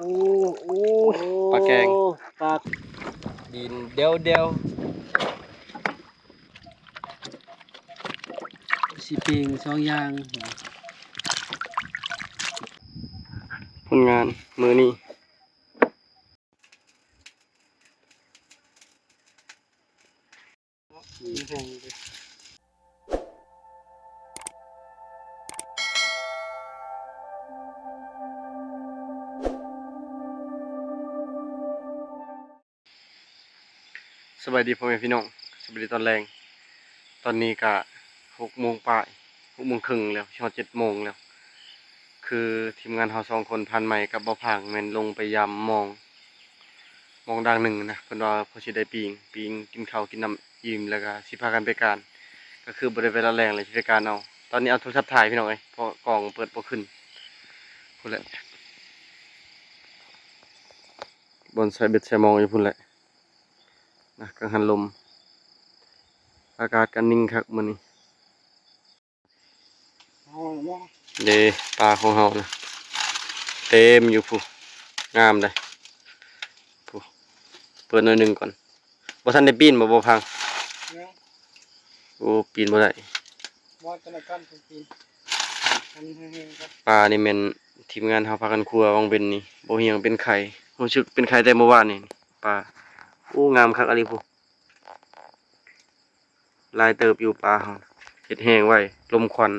อ้โอ้ปลาแกงปลาดินเดียวสิปิงสองอย่างผลงานมือนี้สบายดีพ่อแม่พี่น้องสบายดีตอนแรงตอนนี้ก็6 โมงป่าย6 โมงครึ่งแล้วช่วง7 โมงแล้วคือทีมงานเรา2 คนพันใหม่กับบ่ผางแม่นลงไปยำมองดังหนึ่งนะเพิ่นว่าพอสิได้ปิงกินข้าวกินน้ำอิ่มแล้วก็สิพากันไปการก็คือบ่ได้เวลาแรงเลยสิไปการเอาตอนนี้เอาโทรศัพท์ถ่ายพี่น้องเอ้ยเพราะกล้องเปิดบ่ขึ้นพุ่นแหละบนใส่เบ็ดใส่มองอยู่พุ่นแหละนะกังหันลมอากาศกันนิ่งคักมื้อนี้เด้ปลาของเฮานะเต็มอยู่พุงามเลยพุเปิดหน่อยหนึงก่อนบ่ทันได้ปีนบ่พังโอ้ปีนบ่ได้ปลานี่แม่นทีมงานเฮาพากันครัววังเบ็นนี่บ่เหี่ยงเป็นไข่รู้สึกเป็นไข่แต่เมื่อวานนี่ปลาโอ้งามคักอะลิพุลายเติบอยู่ปลาเฮาเฮ็ดแห้งไว้ลมควัน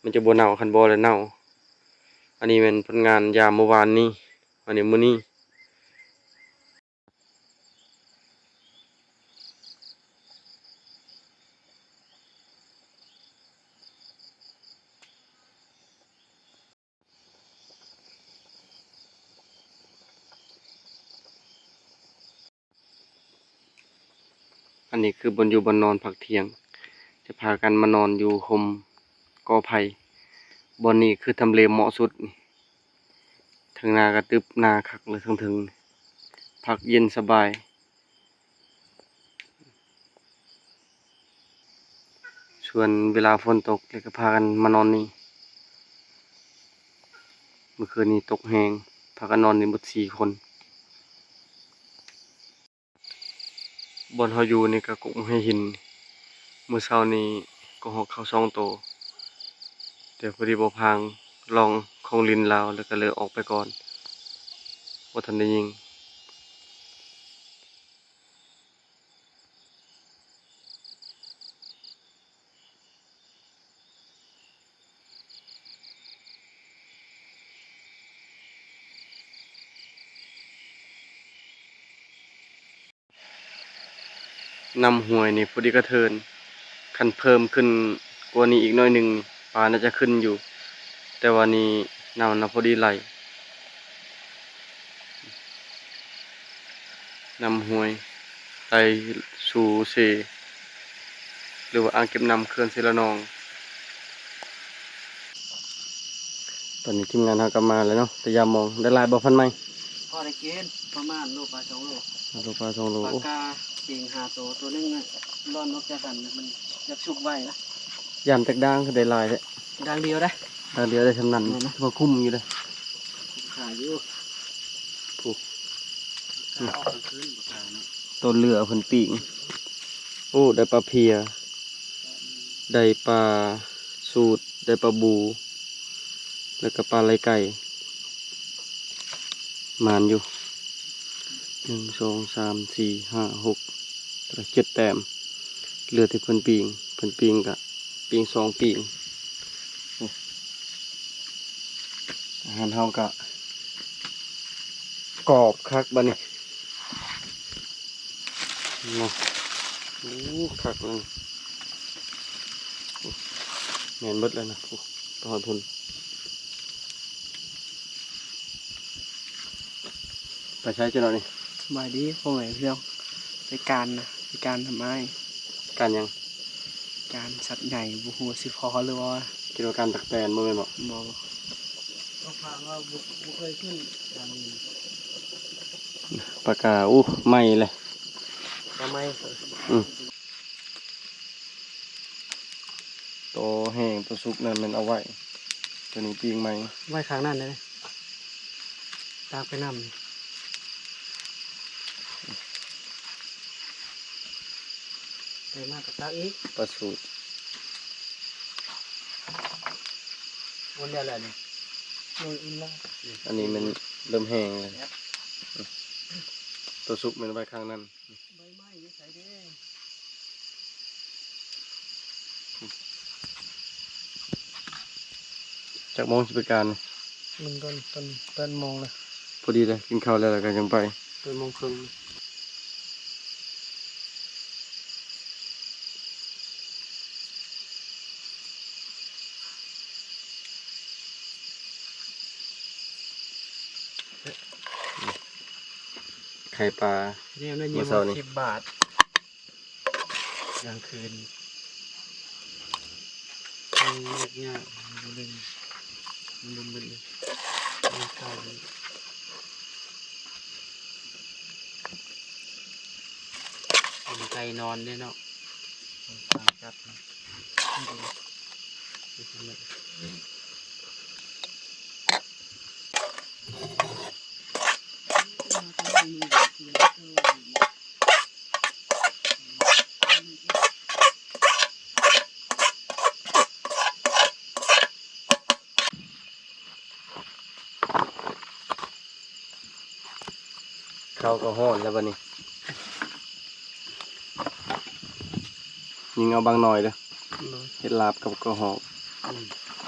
มันจะบ่เน่าคันบ่แล้วเน่าอันนี้เป็นผลงานยามเมื่อวานนี้อันนี้มื้อนี้อันนี้คือบนอยู่บนนอนพักเที่ยงจะพากันมานอนอยู่ห่มกอไผ่บนนี้คือทำเลเหมาะสุดนี่ทางนากระตึบนาคักเลยถึงพักเย็นสบายส่วนเวลาฝนตกเลยก็พากันมานอนนี่เมื่อคืนนี้ตกแหงพากันนอนในหมด4 คนบนเฮาอยู่นี่ก็กุ้งให้หินมื้อเช้านี้ก็หอกเข้า2 โตแต่พอดีบ่พางลองของลินลาวแล้วก็เลยออกไปก่อนบ่ทันได้ยิงน้ำห้วยนี่พอดีกระเทินคันเพิ่มขึ้นกว่านี้อีกหน่อยหนึงปลาน่าจะขึ้นอยู่แต่ว่านี้น้ำน่ะพอดีไหลน้ำห้วยไหลสู่เสหรือว่าอ่างเก็บน้ำเขื่อนศิลานองตอนนี้ทีมงานเฮาก็มาแล้วเนาะแต่ยามมองได้หลายบ่พันไหม พอได้กินประมาณโลปลา2 โลโลปลา2 โลปลากาปิง5 ตัวตัวนึงน่ะร้อนนกจะสั่นมันจะสุกไว้นะยามแตกด่างคือได้หลายเด้ดังเดียวได้ทางเดียวได้ชำนาญบ่คุ้มอยู่เด้ขายอยู่ผู้ขายออกกลางคืนบ่ขายเนาะต้นเรือเพิ่นปิ้งโอ้ได้ปลาเพียได้ปลาสูตรได้ปลาบูแล้วก็ปลาไหลไก่หมานอยู่1 2 3 4 5 6 7 แต้มเรือที่เพิ่นปิ้งก็ปิ้ง2ปิ้งอาหารเฮาก็กรอบคักบัดนี้เนาะโอ้คักเลยแม่นเบิดแล้วนะโอ้ตอนพุ่นไปใช้จังหน่อยนี่ สบายดีพ่อแม่พี่น้องไปการนะไปการทำไมการยังการสัตว์ใหญ่บุหัวสิพอหรือว่าคิดว่าการตักแตนบ่แม่นบ่บ่ก็ฟังว่าบุเคยขึ้นการนี้ปากกาอู้ไหม้เลยทำไมตัวแห้งตัวสุกนั่นมันเอาไว้ตัวนี้ปิ้งไหมไว้ข้างนั้นเลย ตากไปนำไปมากกับตากอีก ปลาสูตร วนเดียวเลยนี่อินแล้ว อันนี้มันเริ่มแห้งเลยตัวซุปมันไว้ข้างนั้น ใบไม้ยังใส่ได้ จากโมงสิบการ มันต้นมองเลย พอดีเลยกินข้าวแล้วก็ยังไป ต้นมองครึ่งไข่ปลา เนี่ยนั่นยิง เมื่อเช้า มา นี้ 10 บาทกลางคืนเนี่ยมันเลยมันมึนเลยมันข้าวมันไก่นอนเนี่ยเนาะตามจับนะข้าวก็ห้อนแล้วบัดนี้ยิงเอาบางหน่อยเด้อเห็ดลาบกับกระหอบ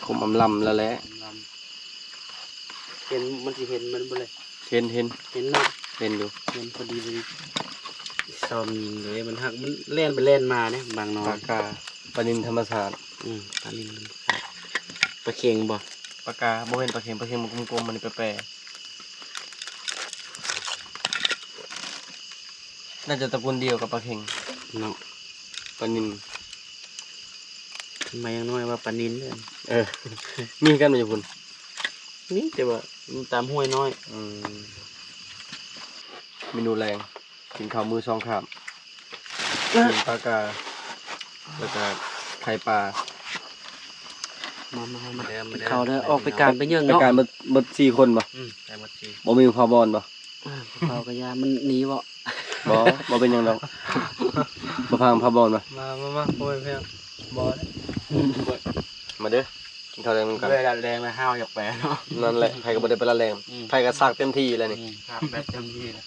ขมอำลำแล้วแหละ เห็นมันสิเห็นมันบ่เลย เห็น เห็นเนาะ เห็นอยู่ เห็นพอดีซ้อมยิงเลยมันหักมันเล่นไปเล่นมาเนี่ยบางนอ ปลาน กาปลานินธรรมศาสตร์ ปลานิลมันปลาเค็งบ่ ปลากาบ่เห็นปลาเค็มมันกลมๆมันนี่แปรๆน่าจะตระกูลเดียวกับปลาเค็ง เนาะ ปลานิน ทำไมยังน้อยว่าปลานิลเลย มีกันไหมอยู่คุณ นี่แต่ว่ามันตามห้วยน้อย เมนูแรงกินข้าวมือ2 ข้ามกินปลากาแล้วก็ไข่ปลา มาเขาได้ออกไปการไปเยื่อง ไป เนาะ การเบิด4 คนบ่ แต่หมดที บ่มีพอบอลบ่ เขาก็ยามันหนีบ่ บ่เป็นหยังดอกบ่พังพอบอลบ่ มาโอ้ยเพียงบ่ได้ มาเด้อกินข้าวแรงกัน เวลาแรงมาห้าวอยากแปรเนาะ นั่นแหละไผก็บ่ได้ไปละแรงไผก็ซากเต็มที่แล้วนี่ ครับแบบเต็มที่นะ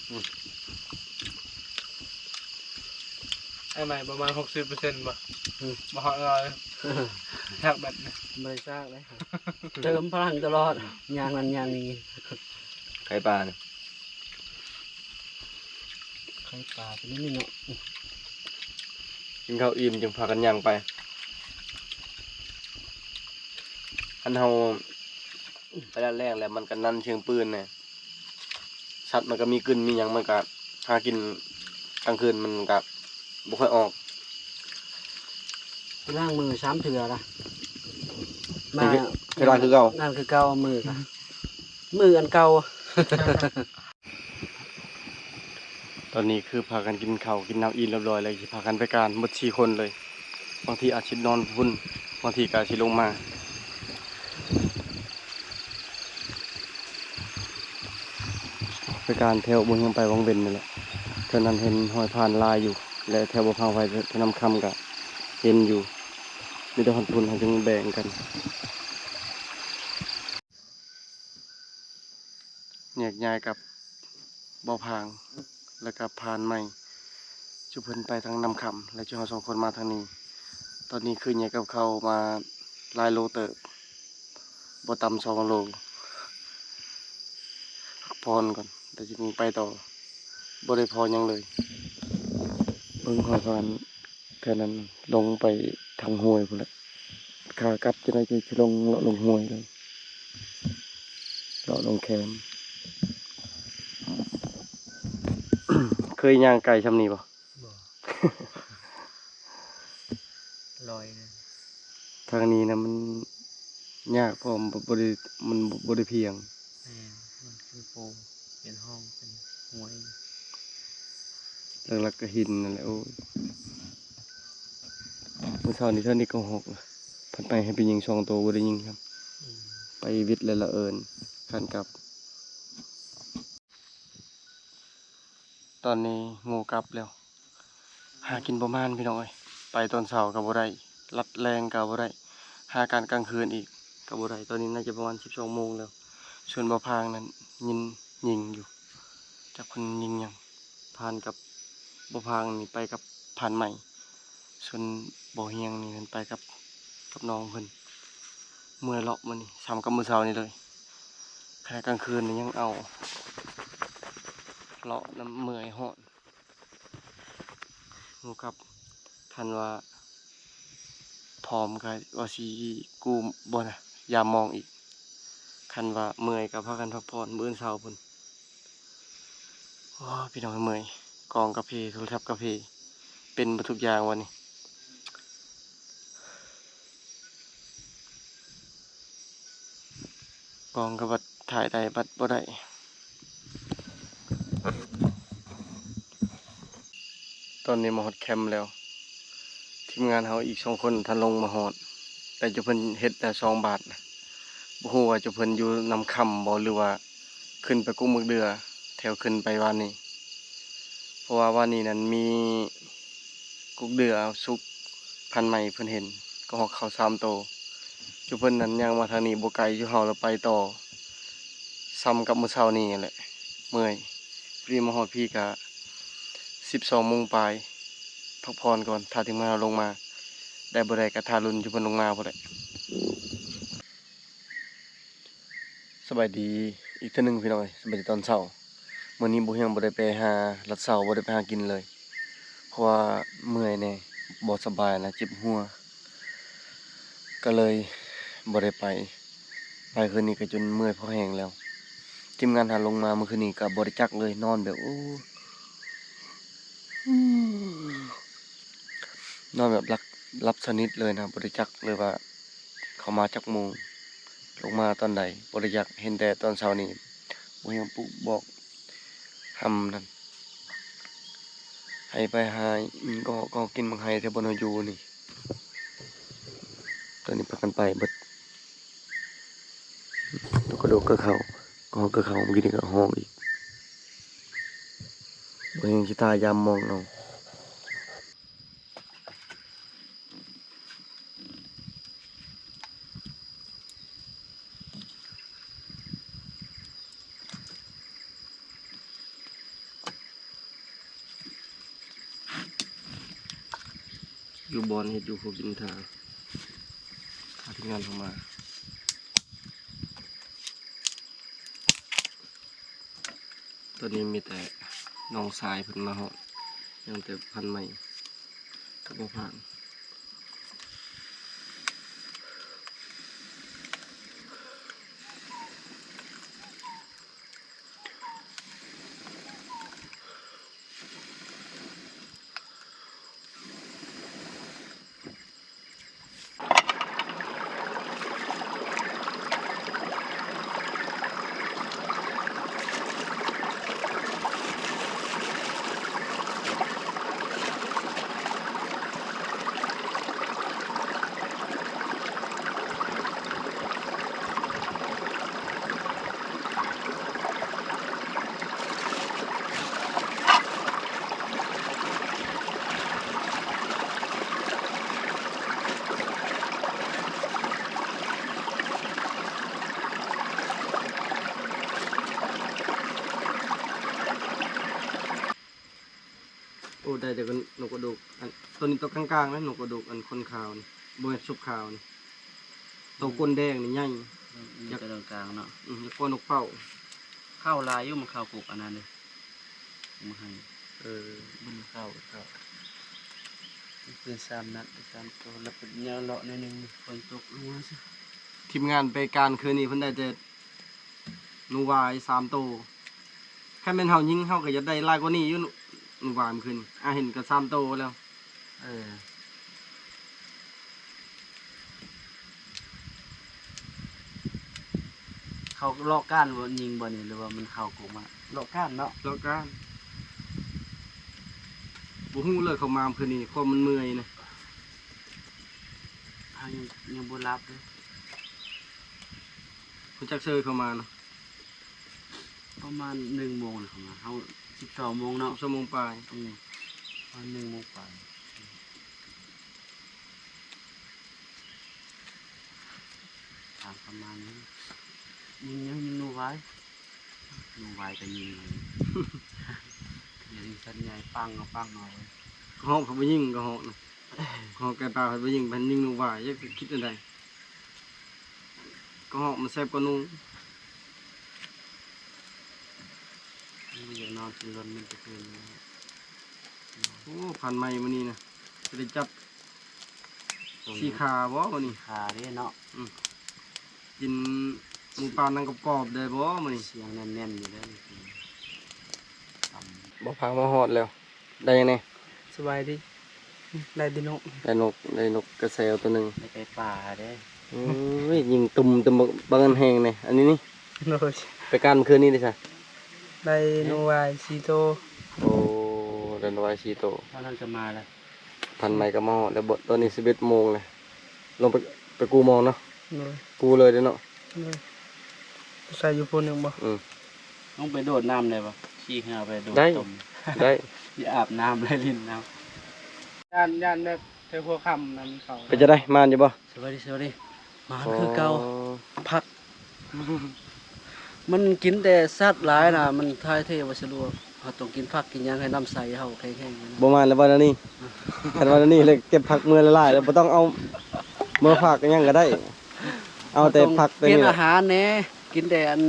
ไอ้ใหม่ประมาณ 60%บ่บ่ฮอดเลยทักแบบไม่ได้ซากเลยเติมพลังตลอดอย่างนั้นอย่างนี้ ไข่ปลาเนี่ย ไข่ปลาตัวนี้เนาะ กินข้าวอิ่มจึงพากันย่างไปอันเฮาไปละแรงแล้วมันก็นั่นเชิงปืนเนี่ยสัตว์มันก็มีกลิ่นมีหยังมันก็หากินกลางคืนมันก็บ่ค่อยออก ล้างมือ3 เทื่อละ เคยล้างคือเก่า นั่นคือเก่ามือค่ะมืออันเก่า ตอนนี้คือพากันกินข้าวกินน้ำอิ่มเรียบร้อยเลยสิพากันไปการหมด4 คนเลยบางทีอาจสินอนพุ่นบางทีก็อาจสิลงมาไปการแถวบนลงไปวังเวนนี่แหละเท่านั้นเห็นหอยพานลายอยู่ และแถวบ่พังไฟเท่านำคำก็เห็นอยู่มีแต่คนพุ่นเขาจึงแบ่งกันแยกย้ายกับบ่อพางแล้วก็พานใหม่จุเพิ่นไปทางนำคำและจุเรา2 คนมาทางนี้ ตอนนี้คือแยกกับเขามาหลายโลเติบบ่ต่ำ2 โลพักผ่อนก่อนแต่จึงไปต่อบ่ได้พอหยังเลยเบิ่งหอยพานแค่นั้นลงไปทางห้วยพุ่นแหละขากลับจะได้จะลงเลาะลงห้วยเลยเลาะลงแคม เคยย่างไก่ชำนี้บ่ ลอยนะ ทางนี้นะมันยากเพราะมันบ่ได้เพียง มันคือโปงเป็นห้องเป็นห้วย หลักๆก็หินนั่นแหละโอ้ยเมื่อเช้านี้เท่านี้ก็6นะพันไปให้ไปยิง2 ตัวบ่ได้ยิงครับ ไปวิทย์และละเอิญขันกลับ ตอนนี้งูกลับแล้วหากินประมาณพี่น้องเอ้ยไปตอนเช้ากับบ่ได้ลัดแรงกับบ่ได้หาการกลางคืนอีกกับบ่ได้ตอนนี้น่าจะประมาณ12 โมงแล้วส่วนบ่อพางนั้นยิงอยู่จากเพิ่นยิงหยังผ่านกับบ่อพางนี่ไปกับผ่านใหม่ส่วนบ่อเฮียงนี่มันไปกับน้องเพิ่นเมื่อเลาะมานี่ซ้ำกับมื้อเช้านี่เลยขณะกลางคืนนี่ยังเอาเลาะน้ำเมื่อยฮ้อนงูกับคันว่าพร้อมก็ว่าสิกูบ่นะยามมองอีกคันว่าเมื่อยก็พากันพักผ่อนมื้อเช้าพุ่นโอ้พี่น้องเมื่อยกองกาแฟโทรศัพท์กาแฟเป็นบ่ทุกอย่างวันนี้กองก็บัดถ่ายได้บัดบ่ได้ตอนนี้มาฮอดแคมป์แล้วทีมงานเฮาอีก2 คนทันลงมาฮอดแต่เจ้าเพิ่นเฮ็ดแต่2 บาทนะบ่ฮู้ว่าเจ้าเพิ่นอยู่นำค่ำบ่หรือว่าขึ้นไปกุ้งมึกเดือแถวขึ้นไปวันนี้เพราะว่าวันนี้นั้นมีกุกเดือสุกพันธุ์ใหม่เพิ่นเห็นก็ฮอกเขา3 โตเจ้าเพิ่นนั้นย่างมาทางนี้บ่ไกลอยู่เฮาแล้วไปต่อซ้ำกับมื้อเช้านี้แหละเมื่อยพอดีมาฮอดพี่ก็12 โมงปลายพักผ่อนก่อนถ้าถึงมาเราลงมาได้บ่ได้ก็ทารุนอยู่เพิ่นลงมาบ่ได้สบายดีอีกเทื่อนึงพี่น้อยสบายดีตอนเช้ามื้อนี้บ่ยังบ่ได้ไปหาลัดเช้าบ่ได้ไปหากินเลยเพราะว่าเมื่อยแน่บ่สบายนะเจ็บหัวก็เลยบ่ได้ไปคืนนี้ก็จนเมื่อยพอแห้งแล้วทีมงานหาลงมาเมื่อคืนนี้ก็บ่ได้จักเลยนอนแบบโอ้นอนแบบรับสนิทเลยนะบ่ได้จักเลยว่าเขามาจักโมงลงมาตอนใดบ่ได้จักเห็นแต่ตอนเช้านี้บ่ยังปลุกบอกหำนั่นให้ไปหาอิหก็กินบักไห้แถวบนเฮาอยู่นี่ตอนนี้พากันไปเบิดนกกระโดดก็เข้าก็เข้าเมื่อกี้นี่ก็ห้องอีกบ่ยังสิตายามมองเอาอยู่บอนเฮ็ดอยู่พวกกินทางหาทีมงานเข้ามาตอนนี้มีแต่น้องสายเพิ่นมาฮอดยังแต่พันธุ์ใหม่ก็บ่ผ่านโอ้ได้แต่ก็นกกระดูกอันตัวนี้ตัวกลางๆนะนกกระดูกอันคนขาวนี่บ่แม่นสุบขาวนี่ตัวก้นแดงนี่ใหญ่ จะตรงกลางเนาะ แล้วก็นกเป้า เข้าลายอยู่มันเข้ากบอันนั้นเลยมาให้ บุญเข้า เป็น3 นัด3 ตัวแล้วเป็นแนวเลาะในนึงฝนตกลงมาซะ ทีมงานไปการคืนนี้เพิ่นได้แต่หนูวาย3 ตัวแค่เป็นเฮายิงเฮาก็จะได้หลายกว่านี้อยู่หนูวายมันขึ้นเห็นก็3 ตัวแล้ว เขาเลาะก้านบ่ยิงบ่นี่หรือว่ามันเข้ากบมาเลาะก้านเนาะ แล้วก็บ่ฮู้เลยเขามาคืนนี้เพราะมันเมื่อยนะ เขายังบ่รับเลย เพิ่นจักเซยเข้ามานะ ประมาณ1 โมงนะครับเฮา12 โมงเนาะ ชั่วโมงปลาย ประมาณ1 โมงปลายทางประมาณนี้ยิงหนูไว้ก็ยิงเลยยิงสัญญาณปังเอาเลย หอกเขาไปยิงก็หอกนะหอกไก่ปลาเขาไปยิงพันยิงหนูวายจะคิดอะไรก็หอกมันแซ่บกว่าหนู อย่างนอนกินรนมันจะคืน โอ้พันไม้มานี่นะจะได้จับสีขาบ่มานี่ ขาเด้เนาะ กินหมูปลานังกรอบๆได้บ่มานี่ เสียงแน่นๆอยู่แล้ว บ่พามาหอดแล้วได้ยังไง สบายดีได้ดินก ได้นกกระแสตัวหนึ่ง ได้ไปป่าเด้ ยิงตุ่มบางอันแหงเนี่ยอันนี้นี่ โน้ย ไปการคืนนี้ดิจ้ะ ได้โนวายซีโต โอ้เดินไว้ชีโต เท่านั้นจะมาแล้ว พันไม้ก็มาหอดแล้วบตอนนี้11 โมงเลยลงไปกูมองเนาะ โน้ย กูเลยเด้อเนาะ ใส่อยู่พุ่นหนึ่งบ่ ต้องไปโดดน้ำเลยปะขี้ขึ้นเอาไปโดด ได้ ต้ม ได้ อย่าอาบน้ำเลยลินน้ ย่านแบบเธอพวกคำนั้นเขา ไปจะได้มานอยู่บ่ ำสวัสดีมาคือเก่าผัก มันกินแต่สัตว์หลายนะมันทายเทวสะดวกเราต้องกินผักกินหยังให้น้ำใสเฮาแข็งๆนะ บ่มานแล้วบ่แล้วนี่คันว่าแล้วนี่เลยเก็บผักมือละลายแล้วบ่ต้องเอามือผักยังก็ได้ เอาแต่ผักแต่ เปลี่ย นี่ น แห อา ละ หารแหน่กินแต่อัน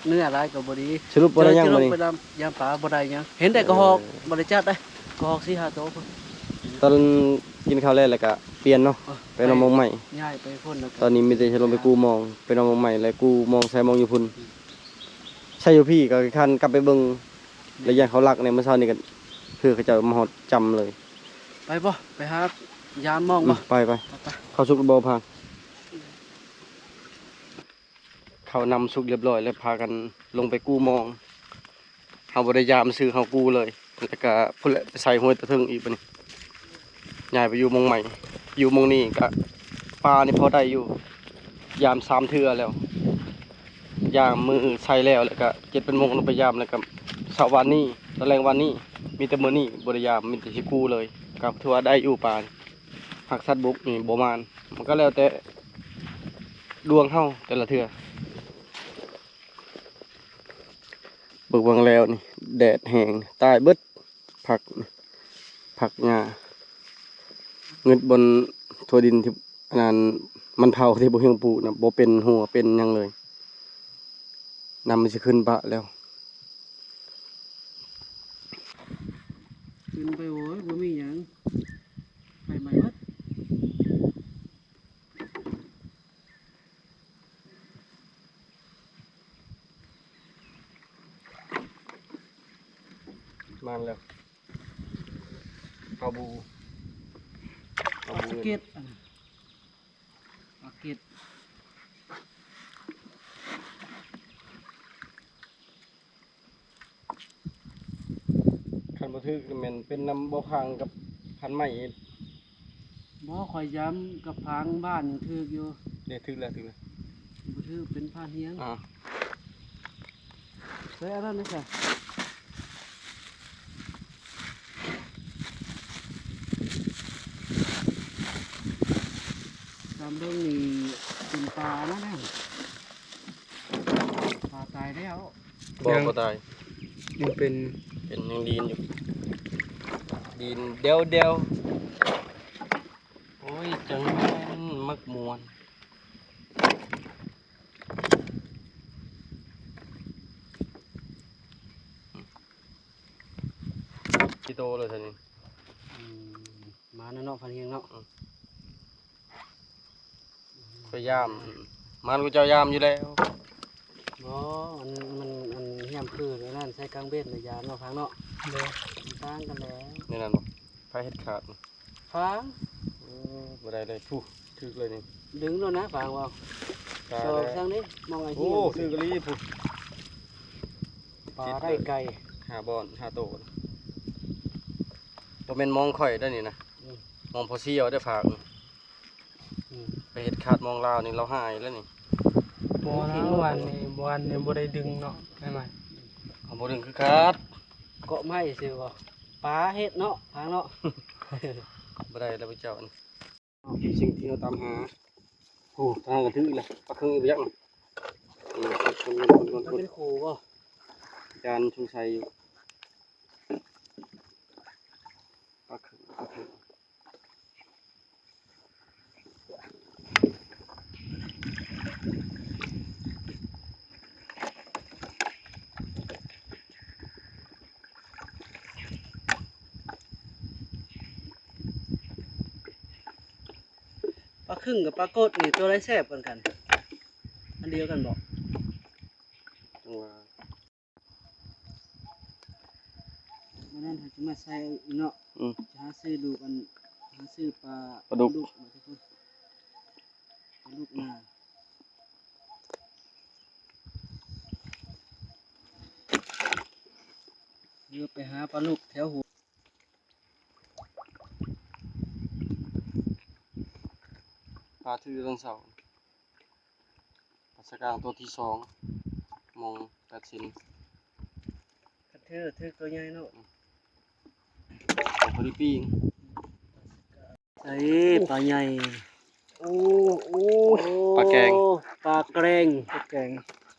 เนื้อหลายก็บ่ดี สรุปบ่ได้ยังบ่นี่ ไปดำยามปลาบ่ได้หยังเห็นแต่กระหอกบ่ได้จัดได้กระหอก4-5 ตัวพุ่น ตอนกินข้าวแล้วแล้วก็เปลี่ยนเนาะไปนอนมองใหม่ ย้ายไปพุ่นแล้ว ตอนนี้มีแต่จะลงไปกูมองไปนอนมองใหม่แล้วกูมองใส่มองอยู่พุ่นใช่อยู่พี่ก็คันกลับไปเบิ่งระยะเขาลักในเมื่อเช้านี้ก็คือเขาจะมาหอดจำเลย ไปบ่ไปหายามมองบ่ ไป ไป เข้าสุกระเบาพังเขานำสุกเรียบร้อยแล้วพากันลงไปกู้มองเขาบริยามซื้อเขากู้เลยแล้วก็พุ่นแหละไปใส่ห้วยตะเทิงอีกปะนี่ย้ายไปอยู่มองใหม่ อยู่มองนี้ก็ปลานี่พอได้อยู่ ยาม3 เทื่อแล้ว ยามมือใส่แล้วก็7 โมงลงไปยามแล้วก็เช้าวันนี้ตอนแรงวันนี้มีแต่มื้อนี้บริยามมีแต่สิกู้เลยกับถือว่าได้อยู่ปลาผักสัตว์บกนี่บ่มานมันก็แล้วแต่ดวงเฮาแต่ละเทื่อเบิกวังแล้วนี่แดดแห้งตายเบิดผักหญ้าเงินบนทั่วดินที่อันนั้นมันเผาที่บ่เฮียงปลูกน่ะบ่เป็นหัวเป็นหยังเลยนำมันสิขึ้นบะแล้ว ขึ้นไปโอ้ยบ่มีหยังไปใหม่วัด มันแล้วเอาบู ปลาสเก็ตปลาเก็ต คันบ่ทึกนี่แม่นเป็นน้ำบ่พังกับพันไม้ บ่ข่อยย้ำกับพางบ้านยังถือกอยู่ เด้ทึกแล้ว บ่ถือเป็นพานเฮียง อ่า ใส่อันนั้นนะค่ะตามเรื่องนี้เป็นปลานะเนี่ยปลาตายแล้ว บ่ตาย ยังเป็น เป็นยังดีนอยู่ดีนเดียวโอ้ยจังแม่นมักมวนกี่โตเลยท่านี่ มาเนาะพันเฮียงเนาะ พยายามมันกูเจ้ายามอยู่แล้ว บ่มันเฮียมคือแล้วนั่นใช้กลางเบ็ดในยามเนาะพังเนาะ เลย มันต่างกันแล้ว นี่นั่นบ่ไฟเฮ็ดขาด ฟัง บ่ได้เลยผู้ถึกเลยนี่ ดึงแล้วนะฟังว่า ตาย โซ่ แล้ว ทางนี้มองไอ้เฮี โอ้ ย ถึกกะลีผู้ ปลาได้ไก่ หาบอนหาโตบ่แม่นมองข่อยได้อนี่นะมองพอเสียวได้อฝากนี่ อืม ไปเฮ็ดขาดมองลาวนี่เราหายแล้วนี่ บ่นะวันนี้บ่ได้ดึงเนาะใช่ไหม เอาบ่ดึงคือคัด เกาะไม้ซื่อบ่ปลาเฮ็ดเนาะทางเนาะ บ่ได้แล้วไปเจ้าอันสิ่งที่เราตามหาโอ้ทางกระทือเลยปลาเครื่องอีกอย่างคน มันเป็นขู่บ่ จานชุงชัยอยู่ปลาเครื่องปลาครึ่งกับปลากดนี่ตัวไรแซ่บกันกันอันเดียวกันบ่ จังหวะ วันนั้นเขาจะมาใส่เนาะจะหาซื้อดูกันหาซื้อปลาดุกมาทุกคนปลาดุกนาเรือไปหาปลาลูกแถวหัว ปลาทือเรื่องเสาปลาสกางตัวที่2มอง8 สิน กระเทือตัวใหญ่เนาะ เอาพอดีปิ้ง ใส่ปลาใหญ่โอ้ ปลาแกง ปลาแกงปลาแกง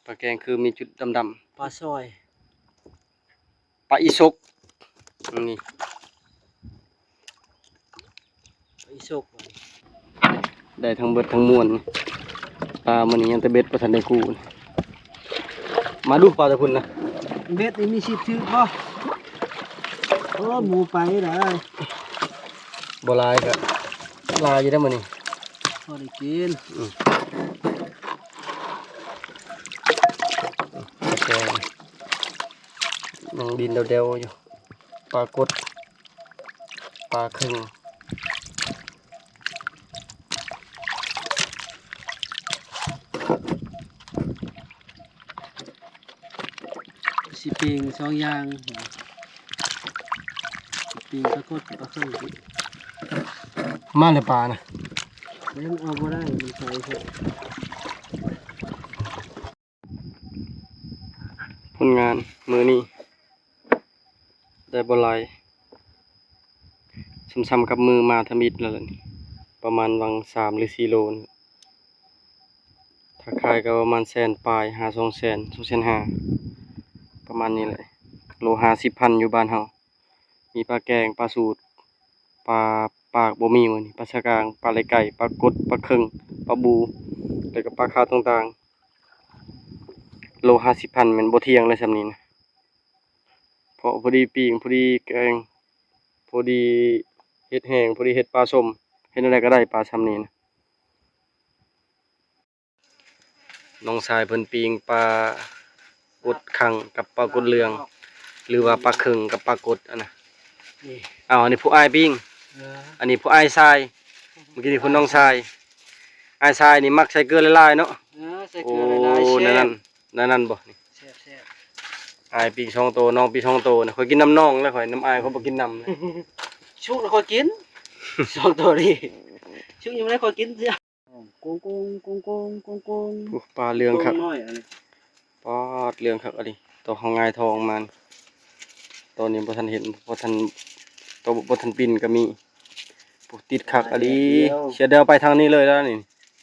ปลาแกงคือมีจุดดำ ปลาซอย ๆปลาอีสกนี่ ปลาอีสก ได้ทั้งเบิดทั้งมวลปลามันนี่ยังแต่เบ็ดประทันได้กูมาดูปลาตะพุ่นนะ เบ็ดนี่มีชิดถือบ่โอ้หมูไปได้ บ่ลายก็ลายอยู่ได้อมื้อนี้ พอได้กิน ปลาแกงยังดินเดวๆอยู่ปลากดปลาครึ่ง สิปิงสองอย่างสิปิงปลากดปลาเครื่องสิ มาเลยปลานะ เล่นเอาบ่ได้มันใส่เถอะ ผลงานมื้อนี้ได้บ่หลายซ้ำๆกับมือมาทมิดแล้วล่ะนี่ประมาณวัง3 หรือ 4 โลนี่ถ้าขายก็ประมาณ100,000ปลายหา200,000 2,500ประมาณนี้แหละโล50,000อยู่บ้านเฮามีปลาแกงปลาสูตรปลาปากบ่มีมื้อนี้ปลาสะกางปลาไหลไก่ปลากดปลาเค็งปลาบูแล้วก็ปลาขาวต่างๆโล50,000แม่นบ่เที่ยงเลยส่ำนี้นะเพราะพอดีปิ้งพอดีแกงพอดีเฮ็ดแห้งพอดีเฮ็ดปลาส้มเฮ็ดอะไรก็ได้ปลาส่ำนี้นะน้องชายเพิ่นปิ้งปลากดคังกับปลากดเหลือง หรือว่าปลาเค็งกับปลากดอันน่ะ นี่ อันนี้ผู้อ้ายปิ้ง อันนี้ผู้อ้ายทรายเมื่อกี้นี่ผู้น้องทรายอ้ายทรายนี่มักใส่เกลือหลายๆเนาะ ใส่ โอ้ เกลือหลายๆแซ่ นั่น บ นั่นบ่นี่ แซ่บ อ้ายปิ้ง2 โตน้องปิ้ง2 โตนะข่อยกินน้ำน้องแล้วข่อยน้ำอ้ายเขาบ่กินน้ำเลย ชุกแล้วค่อยกินสองตัวนี้ชุกยังไม่ได้ค่อยกินเสียโกงโอ้ปลาเหลืองครับ น้อยอันนี้ ปอดเหลืองครับอันนี้ตัวของงายทองมันตัวนี้บ่ทันเห็นบ่ทันตัวบ่ทันปิ้นก็มีผู้ติดคักอันนี้เสียเดียวไปทางนี้เลยแล้วนี่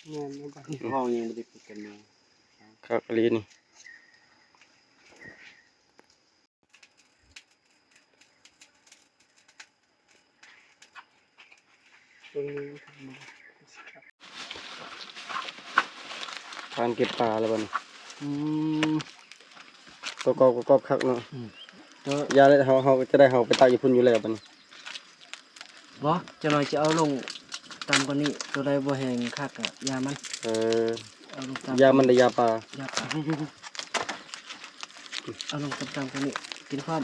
แม่นบ่ได้ห้องยังบ่ได้ปิดกันมา คักอันนี้นี่ ตรงนี้ การเก็บปลาแล้วบัดนี้ อืม กอบคักเนาะ ตัว ยาเลยเฮาจะได้เฮาไปตากอยู่พุ่นอยู่แล้วบัดนี้ บ่จะหน่อยจะเอาลงต่ำกว่านี้ตัวใดบ่แห้งคักอะยามัน เอาลงต่ำ ยามันได้ยาปลาย าปลาเอาลงต่ำๆกว่านี้กินพร้อม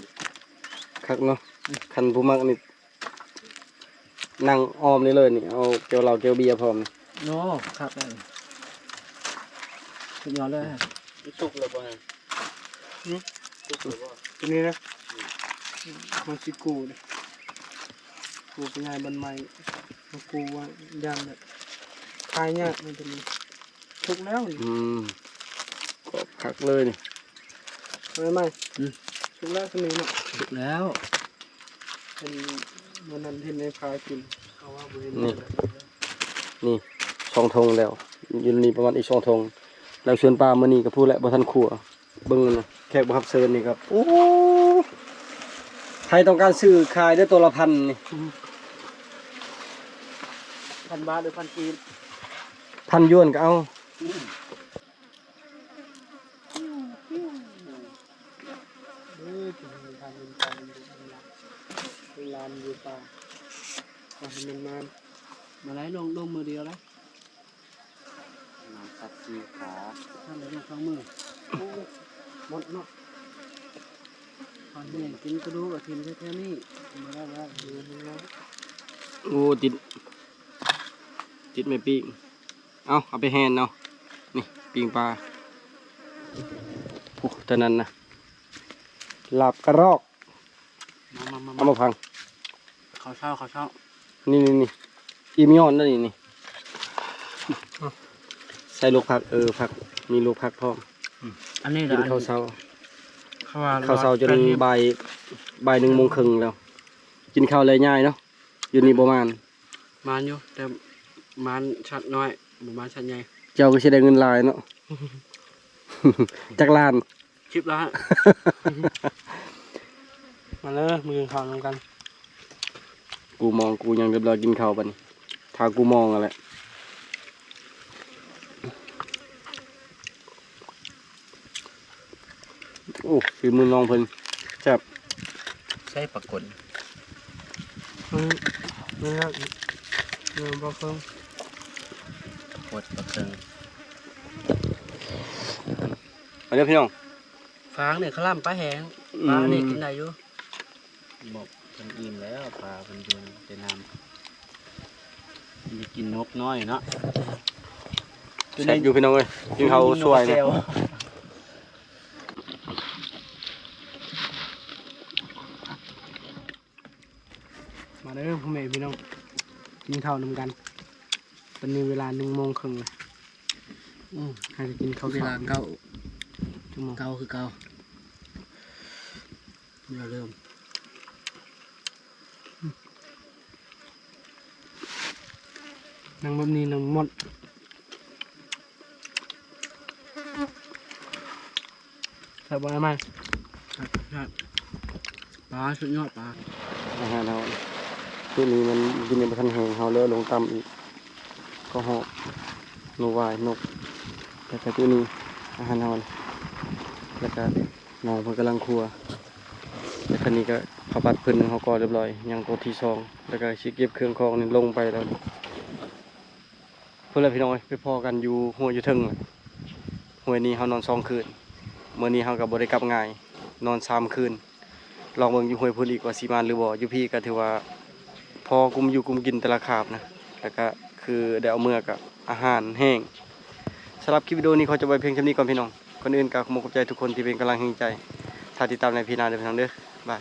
คักเนาะคันผู้มักนี่นั่งอ้อมนี่เลยนี่เอาเกี๊ยวเหล้าเกี๊ยวเบียร์พร้อมนี่ โน่คักเลยสุดยอดเลย สุกแล้วบ่ฮะ ตัวนี้นะมันสิกูนะกูเป็นไงบันไม้มากูว่าย่างแบบคลายยากมันจะมีทุกแล้วนี่ กอบคักเลยนี่ ค ไม่ชุดแรกคนนี้เนาะ สุกแล้ว เป็นมันนั้นเห็นในพากินเขาว่าบริเวณ นี่2 ธงแล้วอยู่นี่ประมาณอีก2 ธงแล้วชวนปลามื้อนี้ก็พูดแล้วบ่ทันขัวเบิ่งนะแขกบ่รับเชิญนี่ครับโอ้ใครต้องการซื้อขายได้ตัวละพันนี่ 1,000 บาทหรือ1,000 กีบ พันหยวนก็เอา ถึงทางเป็นการเป็นลานอยู่ป่ามันมาไล่ลงมือเดียวแล้ว น้ำซัดซีขา ท่านเลยลง2 มือหมดเนาะตอนนี้กินกระดูกกับทีมแค่นี้มาแล้วดูนี่แล้ว โอ้ติดไม่ปิ้งเอาไปแฮนเนาะนี่ปิ้งปลาโอ้ตอนนั้นนะหลับกระรอก มา เอามาพัง เขาเช่า นี่อีมิออนนั่นนี่ใส่ลูกผักผักมีลูกผักพร้อม อันนี้ กินข้าวเช้า ข้าว ข้าวเช้าจนบ่าย1 โมงครึ่งแล้ว กินข้าวเลยง่ายเนาะอยู่นี่ประมาณ มานอยู่แต่มานชัดน้อยบ่มานชัดใหญ่ เจ้าก็สิได้เงินหลายเนาะ จักล้าน คลิปแล้วฮะ มาเลยมือข่าวลงกัน กูมองกูยังเรียบร้อยกินข้าวบัดนี้ถ้ากูมองอะไรโอ้ฝีมือน้องเพิ่นแซ่บ ใช่ปรากฏ นี่ครับเงินบ่เพิ่ม ปรากฏปรากฏ มาเด้อพี่น้อง ฟางเนี่ยเขาล่ำปลาแห้งปลานี่กินได้อยู่บอกเป็นอิ่มแล้วปลาเป็นยืนเป็นน้ำมีกินนกน้อยเนาะ แซ่บอยู่พี่น้องเอ้ยกินข้าวสวยเลย มาเด้อพ่อแม่พี่น้องกินข้าวนำกันตอนนี้เวลา1 โมงครึ่งเลยให้กินข้าว เวลาเก้า ชั่วโมง เก้าคือเก้าเราเริ่ม นั่งแบบนี้นั่งหมดใส่บอลไหม ปลาสุดยอดปลา อาหารเฮาตัวนี้มันกินในบ่ทันแห้งเฮาแล้วลงต่ำอีกก็หอบนกวายนกแล้วก็ตัวนี้อาหารเฮาแล้วก็น้องเพิ่นกำลังครัวแล้วคันนี้ก็ข้าวผัดเพิ่นเฮาก็เรียบร้อยยังตัวที่2แล้วก็สิเก็บเครื่องของนี่ลงไปแล้วเพิ่นล่ะพี่น้องเอ้ยไปพอกันอยู่ห้วยอยู่เทิงห้วยนี้เฮานอน2 คืนมื้อนี้เฮาก็บ่ได้กลับง่ายนอน3 คืนลองเบิ่งอยู่ห้วยพุ่นอีกว่าสิมาหรือบ่อยู่พี่ก็ถือว่าพอกุมอยู่กุมกินแต่ละคาบนะแล้วก็คือได้เอาเมื่อกับอาหารแห้งสำหรับคลิปวิดีโอนี้ขอจบไว้เพียงเท่านี้ก่อนพี่น้องคนอื่นก็ขอบคุณใจทุกคนที่เป็นกำลังแห่งใจถ้าติดตามในพี่นาเด้อพี่น้องเด้อบาย